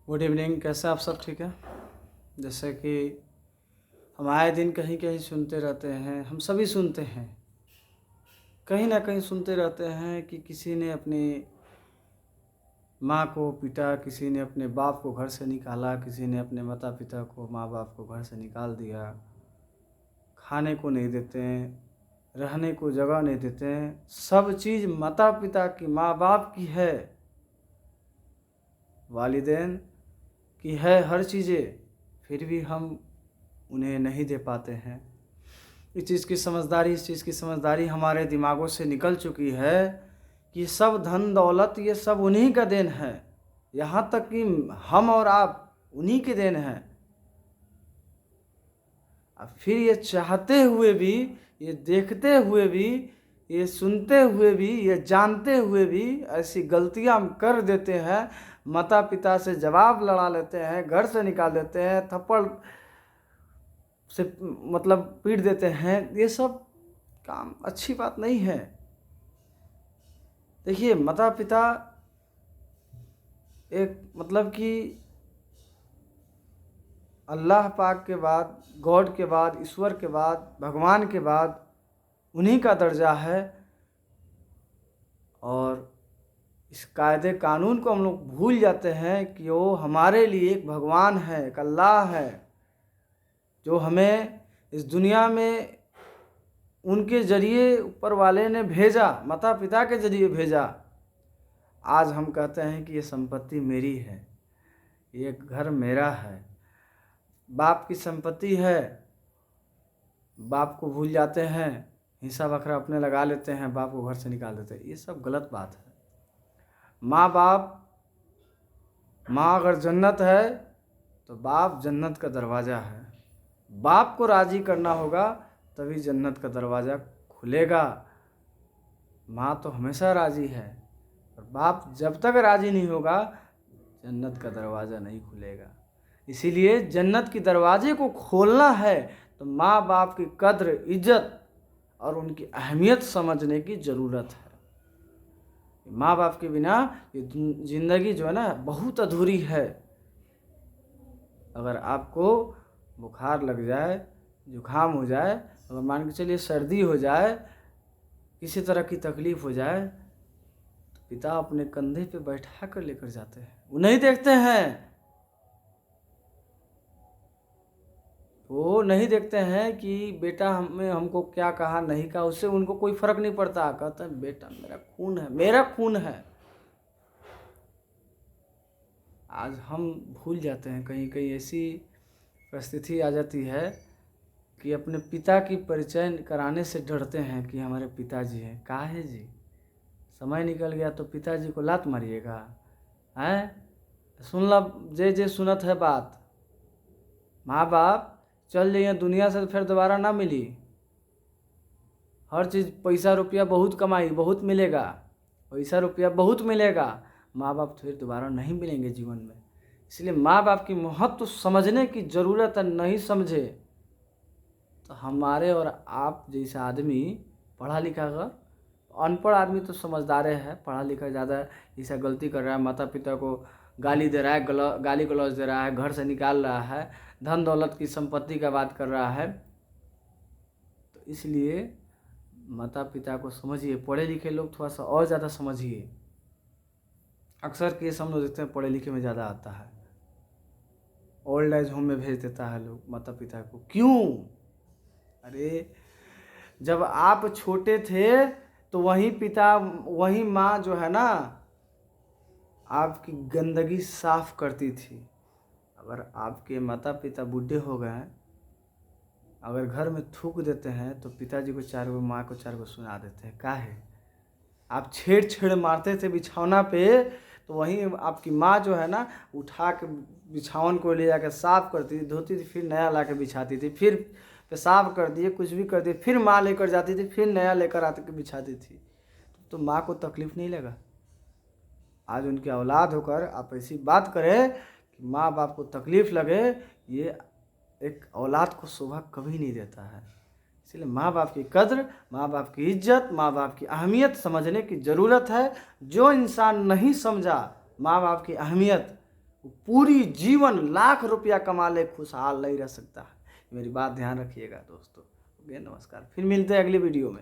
Good evening. कैसे आप सब? ठीक है। जैसे कि हम आए दिन कहीं कहीं सुनते रहते हैं, हम सभी सुनते हैं, कहीं ना कहीं सुनते रहते हैं कि किसी ने अपनी माँ को पीटा, किसी ने अपने बाप को घर से निकाला, किसी ने अपने माता पिता को, माँ बाप को घर से निकाल दिया, खाने को नहीं देते हैं, रहने को जगह नहीं देते हैं। सब चीज़ माता पिता की, माँ बाप की है, वालिदैन की है, हर चीज़ें, फिर भी हम उन्हें नहीं दे पाते हैं। इस चीज़ की समझदारी हमारे दिमागों से निकल चुकी है कि सब धन दौलत ये सब उन्हीं का देन है, यहाँ तक कि हम और आप उन्हीं के देन हैं। अब फिर ये चाहते हुए भी, ये देखते हुए भी, ये सुनते हुए भी, ये जानते हुए भी ऐसी गलतियां हम कर देते हैं। माता पिता से जवाब लड़ा लेते हैं, घर से निकाल देते हैं, थप्पड़ से मतलब पीट देते हैं। ये सब काम अच्छी बात नहीं है। देखिए, माता पिता एक मतलब कि अल्लाह पाक के बाद, गॉड के बाद, ईश्वर के बाद, भगवान के बाद उन्हीं का दर्जा है। और इस कायदे कानून को हम लोग भूल जाते हैं कि वो हमारे लिए एक भगवान है, एक अल्लाह है, जो हमें इस दुनिया में उनके ज़रिए ऊपर वाले ने भेजा, माता पिता के ज़रिए भेजा। आज हम कहते हैं कि ये संपत्ति मेरी है, ये घर मेरा है, बाप की संपत्ति है, बाप को भूल जाते हैं, हिस्सा बखरा अपने लगा लेते हैं, बाप को घर से निकाल देते हैं। ये सब गलत बात है। माँ अगर जन्नत है तो बाप जन्नत का दरवाज़ा है। बाप को राज़ी करना होगा तभी जन्नत का दरवाज़ा खुलेगा। माँ तो हमेशा राज़ी है, और बाप जब तक राज़ी नहीं होगा जन्नत का दरवाज़ा नहीं खुलेगा। इसीलिए जन्नत के दरवाजे को खोलना है तो माँ बाप की कद्र, इज्जत और उनकी अहमियत समझने की ज़रूरत है। माँ बाप के बिना ये ज़िंदगी जो है ना बहुत अधूरी है। अगर आपको बुखार लग जाए, जुकाम हो जाए, अगर मान के चलिए सर्दी हो जाए, किसी तरह की तकलीफ़ हो जाए, तो पिता अपने कंधे पे बैठा कर लेकर जाते हैं। वो नहीं देखते हैं, वो नहीं देखते हैं कि बेटा हमको क्या कहा, नहीं कहा, उससे उनको कोई फ़र्क नहीं पड़ता। कहते हैं बेटा मेरा खून है, मेरा खून है। आज हम भूल जाते हैं, कहीं कहीं ऐसी परिस्थिति आ जाती है कि अपने पिता की परिचय कराने से डरते हैं कि हमारे पिताजी हैं। काहे जी? समय निकल गया तो पिताजी को लात मारिएगा? हैं? सुन ला जे सुनत है बात। माँ बाप चल जाइए दुनिया से तो फिर दोबारा ना मिली। हर चीज़ पैसा रुपया बहुत कमाई, बहुत मिलेगा, पैसा रुपया बहुत मिलेगा, माँ बाप फिर दोबारा नहीं मिलेंगे जीवन में। इसलिए माँ बाप की महत्व तो समझने की ज़रूरत है। नहीं समझे तो हमारे और आप जैसा आदमी पढ़ा लिखा अगर, अनपढ़ आदमी तो समझदार है, पढ़ा लिखा ज़्यादा ऐसा गलती कर रहा है, माता पिता को गाली दे रहा है, गाली गलौज दे रहा है, घर से निकाल रहा है, धन दौलत की संपत्ति का बात कर रहा है। तो इसलिए माता पिता को समझिए। पढ़े लिखे लोग थोड़ा सा और ज़्यादा समझिए। अक्सर केस हम लोग देखते हैं पढ़े लिखे में ज़्यादा आता है। ओल्ड एज होम में भेज देता है लोग माता पिता को। क्यों? अरे जब आप छोटे थे तो वही पिता, वही माँ जो है ना आपकी गंदगी साफ करती थी। अगर आपके माता पिता बूढ़े हो गए, अगर घर में थूक देते हैं तो पिताजी को 4 गो, माँ को 4 गो सुना देते हैं। काहे? आप छेड़ मारते थे बिछौना पे, तो वहीं आपकी माँ जो है ना उठा के बिछावन को ले जाकर साफ करती थी, धोती थी, फिर नया ला के बिछाती थी, फिर पेशाब कर दिए, कुछ भी कर दिए, फिर माँ लेकर जाती थी, फिर नया लेकर आते के बिछाती थी। तो माँ को तकलीफ़ नहीं लगा? आज उनकी औलाद होकर आप ऐसी बात करें कि माँ बाप को तकलीफ़ लगे, ये एक औलाद को शोभा कभी नहीं देता है। इसलिए माँ बाप की कद्र, माँ बाप की इज्जत, माँ बाप की अहमियत समझने की ज़रूरत है। जो इंसान नहीं समझा माँ बाप की अहमियत, वो पूरी जीवन लाख रुपया कमा ले, खुशहाल नहीं रह सकता है। मेरी बात ध्यान रखिएगा दोस्तों। ओके, नमस्कार, फिर मिलते हैं अगली वीडियो में।